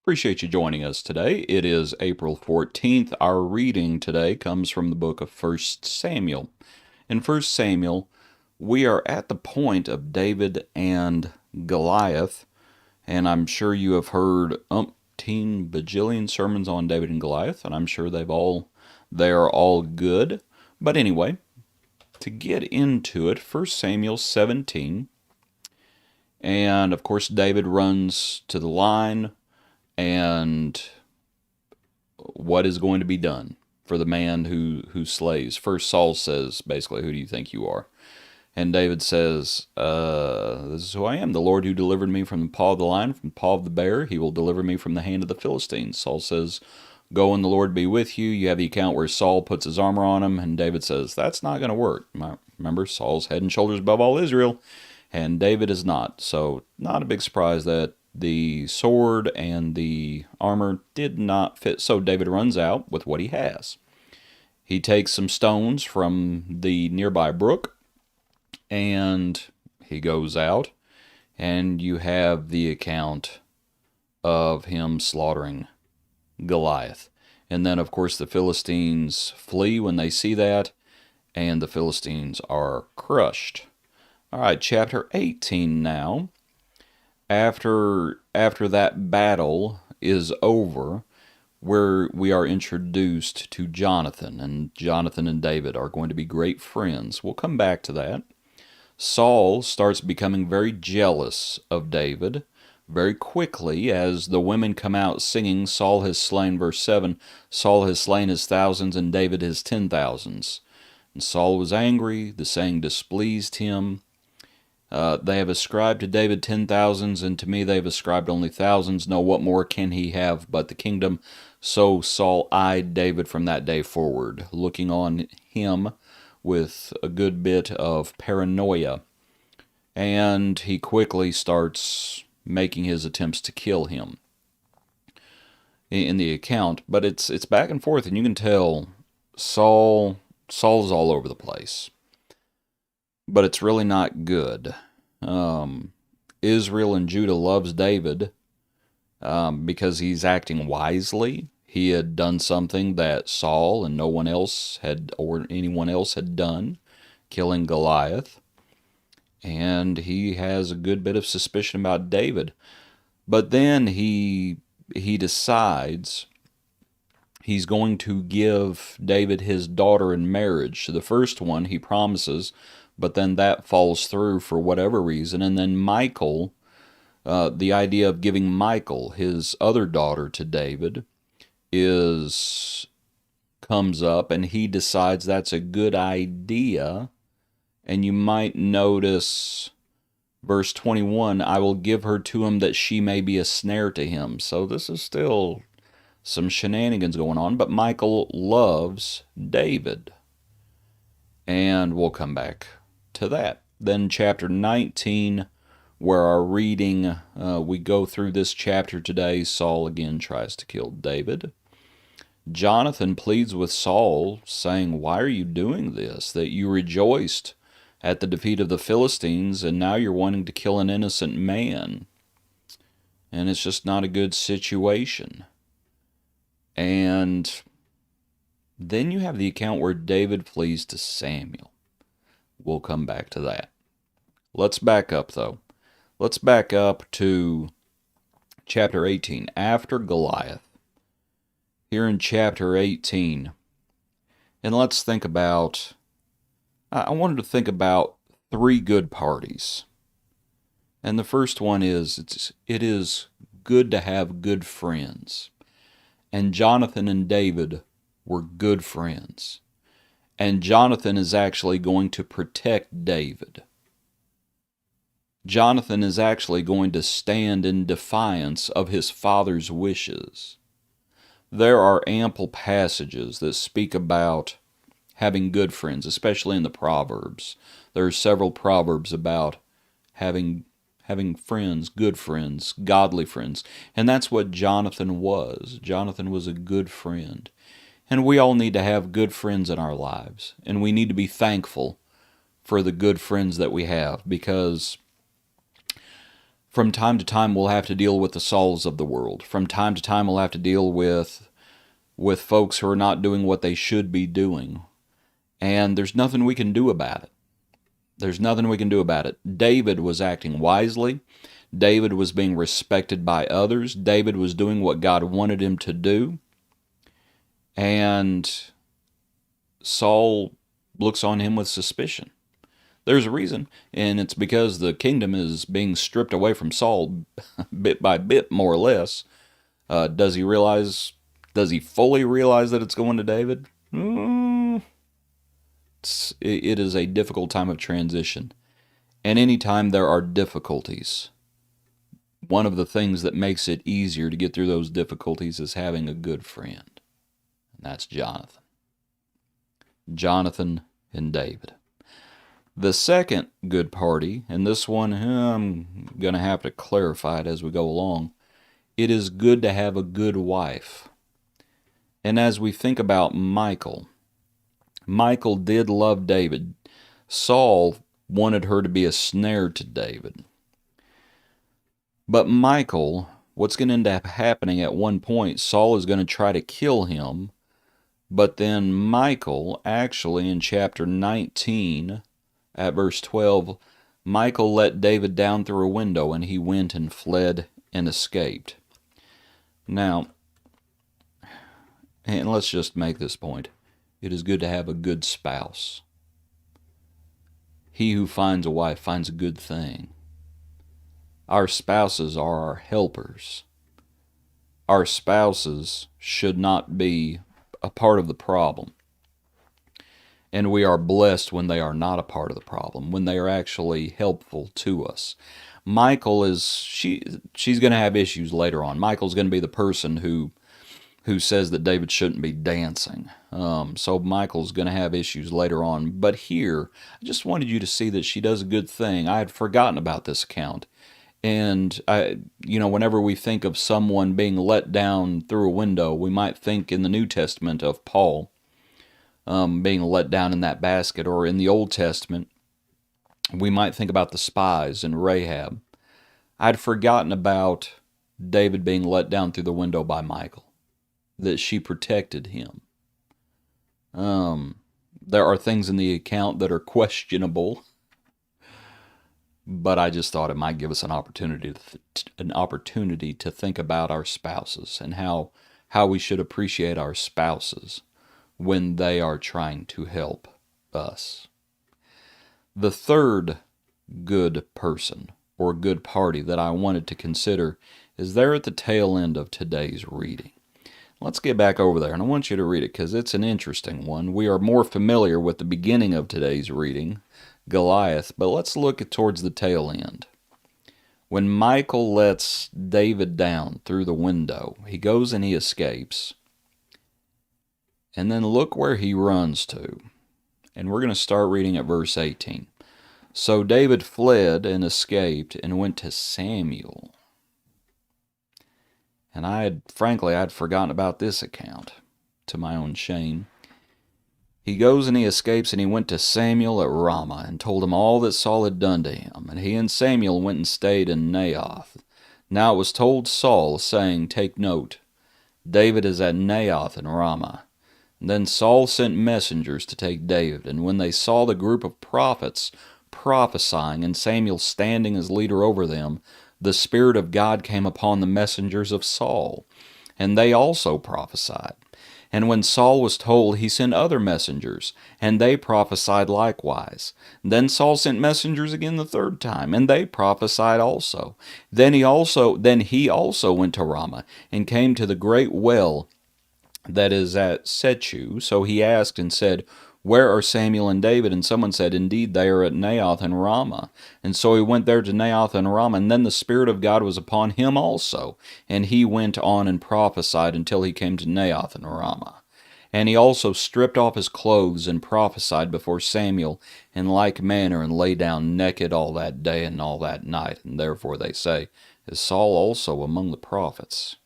Appreciate you joining us today. It is April 14th. Our reading today comes from the book of First Samuel. In First Samuel, we are at the point of David and Goliath, and I'm sure you have heard umpteen bajillion sermons on David and Goliath, and I'm sure they are all good. But anyway, to get into it, First Samuel 17, and of course David runs to the line, and what is going to be done for the man who slays. First, Saul says, basically, who do you think you are? And David says, this is who I am, the Lord who delivered me from the paw of the lion, from the paw of the bear. He will deliver me from the hand of the Philistines. Saul says, go and the Lord be with you. You have the account where Saul puts his armor on him, and David says, that's not going to work. Remember, Saul's head and shoulders above all Israel, and David is not. So not a big surprise that the sword and the armor did not fit. So David runs out with what he has. He takes some stones from the nearby brook, and he goes out, and you have the account of him slaughtering Goliath. And then, of course, the Philistines flee when they see that, and the Philistines are crushed. All right, chapter 18 now. After that battle is over, where we are introduced to Jonathan, and Jonathan and David are going to be great friends. We'll come back to that. Saul starts becoming very jealous of David very quickly as the women come out singing, Saul has slain, verse 7, Saul has slain his thousands and David his 10,000s. And Saul was angry, the saying displeased him. They have ascribed to David 10,000s, and to me they have ascribed only thousands. No, what more can he have but the kingdom? So Saul eyed David from that day forward, looking on him with a good bit of paranoia. And he quickly starts making his attempts to kill him in the account. But it's back and forth, and you can tell Saul's all over the place. But it's really not good. Israel and Judah loves David because he's acting wisely. He had done something that Saul and no one else had, or anyone else had done, killing Goliath. And he has a good bit of suspicion about David. But then he decides he's going to give David his daughter in marriage. So the first one he promises, but then that falls through for whatever reason. And then Michal, the idea of giving Michal, his other daughter, to David, comes up, and he decides that's a good idea. And you might notice verse 21, I will give her to him that she may be a snare to him. So this is still some shenanigans going on, but Michal loves David. And we'll come back to that. Then chapter 19, where our reading, we go through this chapter today. Saul again tries to kill David. Jonathan pleads with Saul, saying, why are you doing this? That you rejoiced at the defeat of the Philistines, and now you're wanting to kill an innocent man. And it's just not a good situation. And then you have the account where David flees to Samuel. We'll come back to that. Let's back up, though. Let's back up to chapter 18, after Goliath. Here in chapter 18, and let's think about, I wanted to think about three good parties. And the first one is, it is good to have good friends. And Jonathan and David were good friends. And Jonathan is actually going to protect David. Jonathan is actually going to stand in defiance of his father's wishes. There are ample passages that speak about having good friends, especially in the Proverbs. There are several Proverbs about having friends, good friends, godly friends. And that's what Jonathan was. Jonathan was a good friend. And we all need to have good friends in our lives. And we need to be thankful for the good friends that we have, because From time to time, we'll have to deal with the Sauls of the world. From time to time, we'll have to deal with folks who are not doing what they should be doing. And there's nothing we can do about it. There's nothing we can do about it. David was acting wisely. David was being respected by others. David was doing what God wanted him to do. And Saul looks on him with suspicion. There's a reason, and it's because the kingdom is being stripped away from Saul bit by bit, more or less. Does he fully realize that it's going to David? It is a difficult time of transition. And anytime there are difficulties, one of the things that makes it easier to get through those difficulties is having a good friend. And that's Jonathan. Jonathan and David. The second good party, and this one I'm going to have to clarify it as we go along, it is good to have a good wife. And as we think about Michal did love David. Saul wanted her to be a snare to David. But Michal, what's going to end up happening at one point, Saul is going to try to kill him. But then Michal, actually in chapter 19, at verse 12, Michal let David down through a window, and he went and fled and escaped. Now, and let's just make this point. It is good to have a good spouse. He who finds a wife finds a good thing. Our spouses are our helpers. Our spouses should not be a part of the problem. And we are blessed when they are not a part of the problem, when they are actually helpful to us. Michal she's going to have issues later on. Michal's going to be the person who says that David shouldn't be dancing. So Michal's going to have issues later on. But here, I just wanted you to see that she does a good thing. I had forgotten about this account. And, whenever we think of someone being let down through a window, we might think in the New Testament of Paul being let down in that basket, or in the Old Testament, we might think about the spies and Rahab. I'd forgotten about David being let down through the window by Michal, that she protected him. There are things in the account that are questionable, but I just thought it might give us an opportunity to think about our spouses and how we should appreciate our spouses when they are trying to help us. The third good person or good party that I wanted to consider is there at the tail end of today's reading. Let's get back over there, and I want you to read it because it's an interesting one. We are more familiar with the beginning of today's reading, Goliath, but let's look towards the tail end. When Michal lets David down through the window, he goes and he escapes. And then look where he runs to. And we're going to start reading at verse 18. So David fled and escaped and went to Samuel. And I'd forgotten about this account, to my own shame. He goes and he escapes, and he went to Samuel at Ramah and told him all that Saul had done to him. And he and Samuel went and stayed in Naioth. Now it was told Saul, saying, Take note, David is at Naioth in Ramah. And then Saul sent messengers to take David, and when they saw the group of prophets prophesying, and Samuel standing as leader over them, the Spirit of God came upon the messengers of Saul, and they also prophesied. And when Saul was told, he sent other messengers, and they prophesied likewise. Then Saul sent messengers again the third time, and they prophesied also. Then he also went to Ramah, and came to the great well that is at Sechu. So he asked and said, Where are Samuel and David? And someone said, Indeed, they are at Naioth and Ramah. And so he went there to Naioth and Ramah, and then the Spirit of God was upon him also. And he went on and prophesied until he came to Naioth and Ramah. And he also stripped off his clothes and prophesied before Samuel in like manner, and lay down naked all that day and all that night. And therefore they say, Is Saul also among the prophets?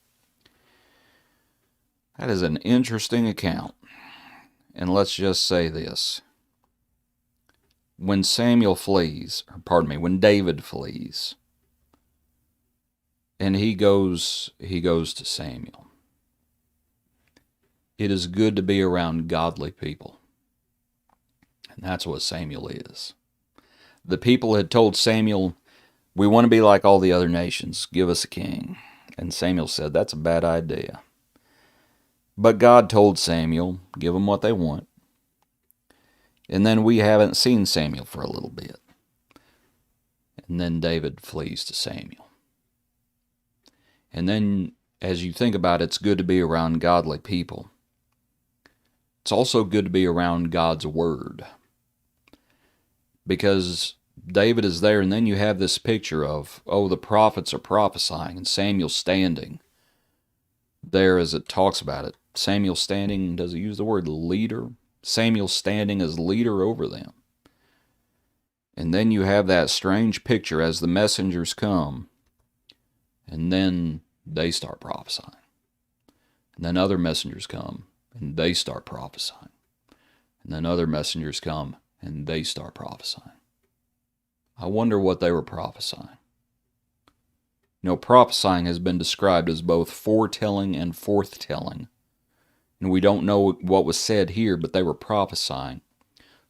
That is an interesting account. And let's just say this. When David flees, And he goes to Samuel. It is good to be around godly people. And that's what Samuel is. The people had told Samuel, "We want to be like all the other nations. Give us a king." And Samuel said, "That's a bad idea." But God told Samuel, "Give them what they want." And then we haven't seen Samuel for a little bit. And then David flees to Samuel. And then, as you think about it, it's good to be around godly people. It's also good to be around God's Word. Because David is there, and then you have this picture of, the prophets are prophesying, and Samuel standing there as it talks about it. Samuel standing, does it use the word leader? Samuel standing as leader over them. And then you have that strange picture as the messengers come, and then they start prophesying. And then other messengers come, and they start prophesying. And then other messengers come, and they start prophesying. I wonder what they were prophesying. Prophesying has been described as both foretelling and forthtelling. And we don't know what was said here, but they were prophesying.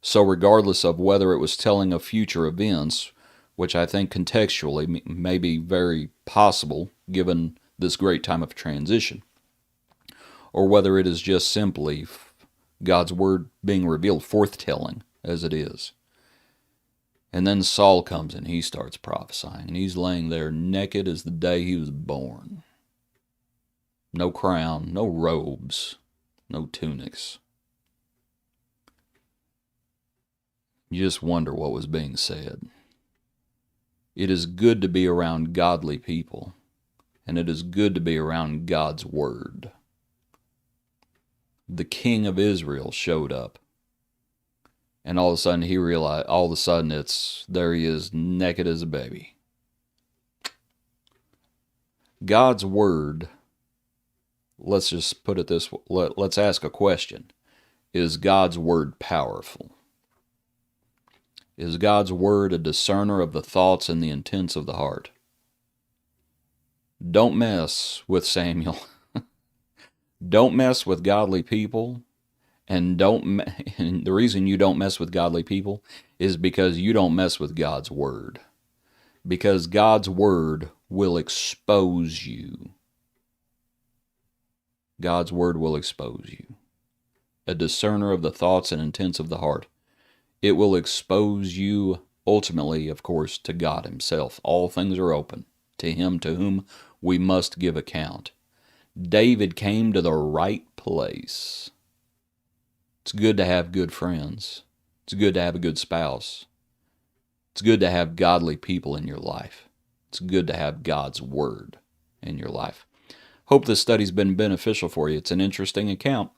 So regardless of whether it was telling of future events, which I think contextually may be very possible given this great time of transition, or whether it is just simply God's Word being revealed, forthtelling as it is. And then Saul comes and he starts prophesying, and he's laying there naked as the day he was born. No crown, no robes, no tunics. You just wonder what was being said. It is good to be around godly people, and it is good to be around God's Word. The king of Israel showed up, and all of a sudden he realized, there he is, naked as a baby. God's Word, let's just put it this way, let's ask a question. Is God's Word powerful? Is God's Word a discerner of the thoughts and the intents of the heart? Don't mess with Samuel. Don't mess with godly people. And the reason you don't mess with godly people is because you don't mess with God's Word. Because God's Word will expose you. God's Word will expose you. A discerner of the thoughts and intents of the heart. It will expose you ultimately, of course, to God Himself. All things are open to Him to whom we must give account. David came to the right place. It's good to have good friends. It's good to have a good spouse. It's good to have godly people in your life. It's good to have God's Word in your life. Hope this study's been beneficial for you. It's an interesting account.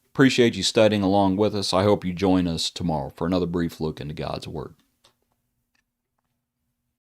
Appreciate you studying along with us. I hope you join us tomorrow for another brief look into God's Word.